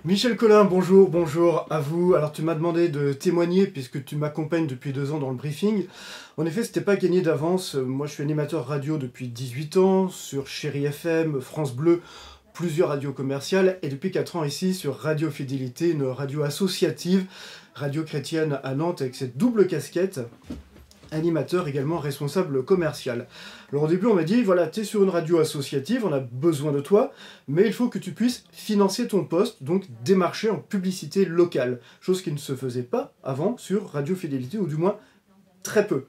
Michel Collin, bonjour, bonjour à vous. Alors tu m'as demandé de témoigner puisque tu m'accompagnes depuis 2 ans dans le briefing. En effet, c'était pas gagné d'avance. Moi, je suis animateur radio depuis 18 ans sur Chéri FM, France Bleu, plusieurs radios commerciales et depuis 4 ans ici sur Radio Fidélité, une radio associative, radio chrétienne à Nantes avec cette double casquette. Animateur, également responsable commercial. Alors au début on m'a dit, voilà, tu es sur une radio associative, on a besoin de toi, mais il faut que tu puisses financer ton poste, donc démarcher en publicité locale, chose qui ne se faisait pas avant sur Radio Fidélité, ou du moins très peu.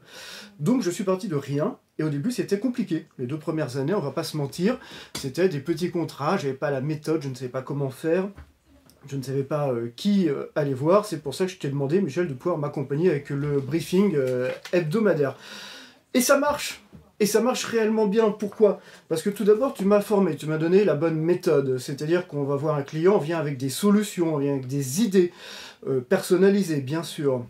Donc je suis parti de rien, et au début c'était compliqué. Les 2 premières années, on va pas se mentir, c'était des petits contrats, j'avais pas la méthode, je ne savais pas comment faire. Je ne savais pas qui aller voir, c'est pour ça que je t'ai demandé, Michel, de pouvoir m'accompagner avec le briefing hebdomadaire. Et ça marche. Et ça marche réellement bien. Pourquoi? Parce que tout d'abord, tu m'as formé, tu m'as donné la bonne méthode. C'est-à-dire qu'on va voir un client, on vient avec des solutions, on vient avec des idées personnalisées, bien sûr.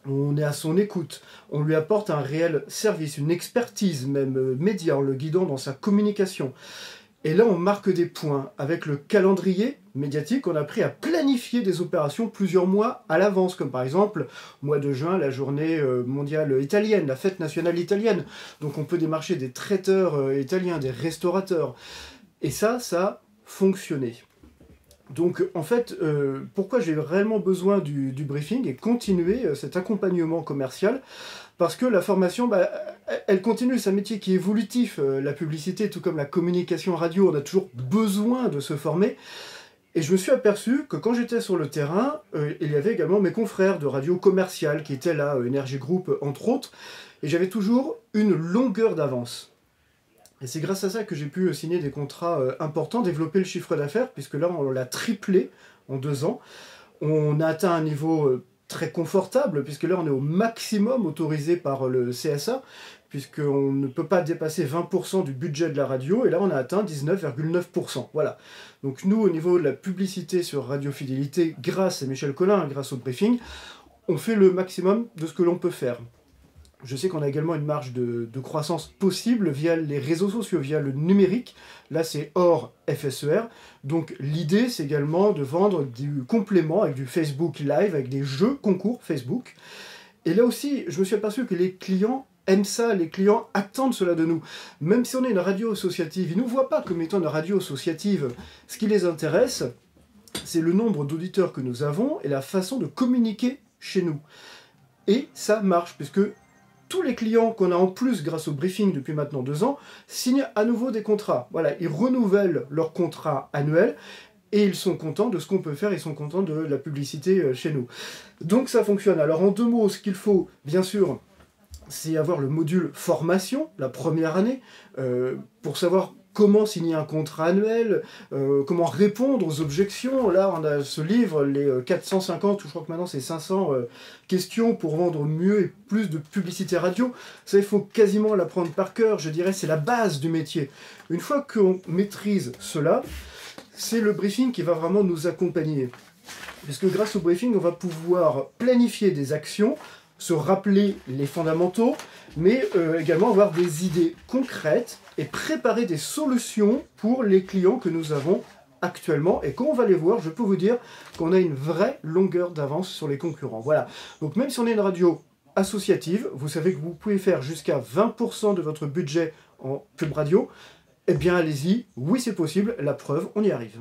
On est à son écoute, on lui apporte un réel service, une expertise même média, en le guidant dans sa communication. Et là, on marque des points. Avec le calendrier médiatique, on a appris à planifier des opérations plusieurs mois à l'avance, comme par exemple, mois de juin, la journée mondiale italienne, la fête nationale italienne. Donc on peut démarcher des traiteurs italiens, des restaurateurs. Et ça a fonctionné. Donc en fait, pourquoi j'ai réellement besoin du briefing et continuer cet accompagnement commercial? Parce que la formation, elle continue, c'est un métier qui est évolutif. La publicité, tout comme la communication radio, on a toujours besoin de se former. Et je me suis aperçu que quand j'étais sur le terrain, il y avait également mes confrères de radio commerciale qui étaient là, Energy Group entre autres, et j'avais toujours une longueur d'avance. Et c'est grâce à ça que j'ai pu signer des contrats importants, développer le chiffre d'affaires, puisque là on l'a triplé en 2 ans. On a atteint un niveau très confortable, puisque là on est au maximum autorisé par le CSA, puisqu'on ne peut pas dépasser 20% du budget de la radio, et là on a atteint 19,9%. Voilà. Donc nous, au niveau de la publicité sur Radio Fidélité, grâce à Michel Collin, grâce au briefing, on fait le maximum de ce que l'on peut faire. Je sais qu'on a également une marge de croissance possible via les réseaux sociaux, via le numérique. Là, c'est hors FSER. Donc l'idée, c'est également de vendre du complément avec du Facebook Live, avec des jeux concours Facebook. Et là aussi, je me suis aperçu que les clients aiment ça, les clients attendent cela de nous. Même si on est une radio associative, ils ne nous voient pas comme étant une radio associative. Ce qui les intéresse, c'est le nombre d'auditeurs que nous avons et la façon de communiquer chez nous. Et ça marche, puisque tous les clients qu'on a en plus grâce au briefing depuis maintenant 2 ans signent à nouveau des contrats. Voilà, ils renouvellent leur contrat annuel et ils sont contents de ce qu'on peut faire, ils sont contents de la publicité chez nous. Donc ça fonctionne. Alors en 2 mots, ce qu'il faut, bien sûr, c'est avoir le module formation, la première année, pour savoir comment signer un contrat annuel, comment répondre aux objections. Là, on a ce livre, les 450, ou je crois que maintenant c'est 500 questions pour vendre mieux et plus de publicité radio. Ça, il faut quasiment l'apprendre par cœur. Je dirais, c'est la base du métier. Une fois qu'on maîtrise cela, c'est le briefing qui va vraiment nous accompagner. Parce que grâce au briefing, on va pouvoir planifier des actions, se rappeler les fondamentaux, mais également avoir des idées concrètes et préparer des solutions pour les clients que nous avons actuellement. Et quand on va les voir, je peux vous dire qu'on a une vraie longueur d'avance sur les concurrents. Voilà. Donc même si on est une radio associative, vous savez que vous pouvez faire jusqu'à 20% de votre budget en pub radio, eh bien allez-y, oui c'est possible, la preuve, on y arrive.